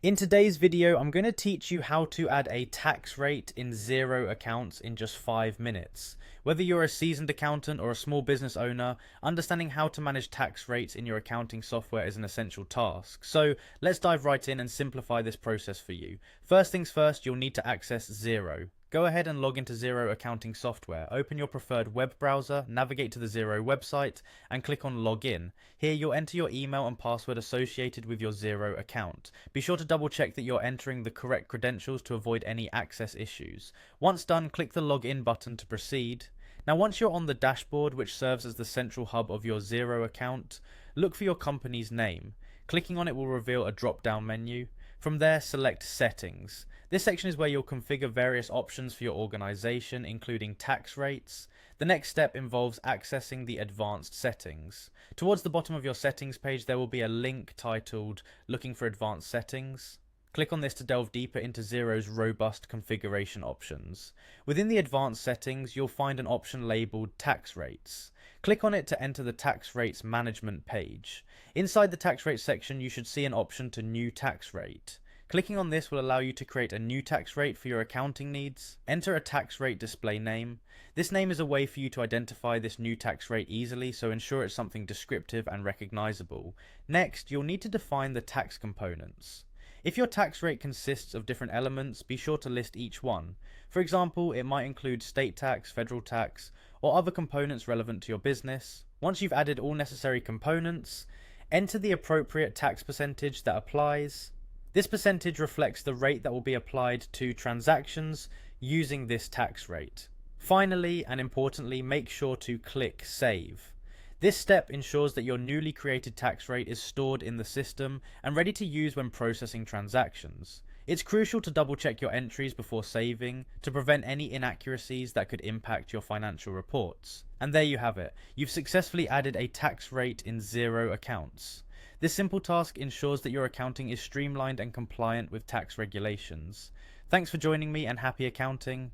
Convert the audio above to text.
In today's video, I'm going to teach you how to add a tax rate in Xero accounts in just 5 minutes. Whether you're a seasoned accountant or a small business owner, understanding how to manage tax rates in your accounting software is an essential task. So let's dive right in and simplify this process for you. First things first, you'll need to access Xero. Go ahead and log into Xero accounting software. Open your preferred web browser, navigate to the Xero website, and click on Login. Here you'll enter your email and password associated with your Xero account. Be sure to double check that you're entering the correct credentials to avoid any access issues. Once done, click the Login button to proceed. Now once you're on the dashboard, which serves as the central hub of your Xero account, look for your company's name. Clicking on it will reveal a drop-down menu. From there, select Settings. This section is where you'll configure various options for your organization, including tax rates. The next step involves accessing the advanced settings. Towards the bottom of your settings page, there will be a link titled Looking for Advanced Settings. Click on this to delve deeper into Xero's robust configuration options. Within the advanced settings, you'll find an option labeled Tax Rates. Click on it to enter the Tax Rates Management page. Inside the Tax Rates section, you should see an option to New Tax Rate. Clicking on this will allow you to create a new tax rate for your accounting needs. Enter a tax rate display name. This name is a way for you to identify this new tax rate easily, so ensure it's something descriptive and recognizable. Next, you'll need to define the tax components. If your tax rate consists of different elements, be sure to list each one. For example, it might include state tax, federal tax, or other components relevant to your business. Once you've added all necessary components, enter the appropriate tax percentage that applies. This percentage reflects the rate that will be applied to transactions using this tax rate. Finally, and importantly, make sure to click Save. This step ensures that your newly created tax rate is stored in the system and ready to use when processing transactions. It's crucial to double check your entries before saving to prevent any inaccuracies that could impact your financial reports. And there you have it. You've successfully added a tax rate in Xero accounts. This simple task ensures that your accounting is streamlined and compliant with tax regulations. Thanks for joining me and happy accounting.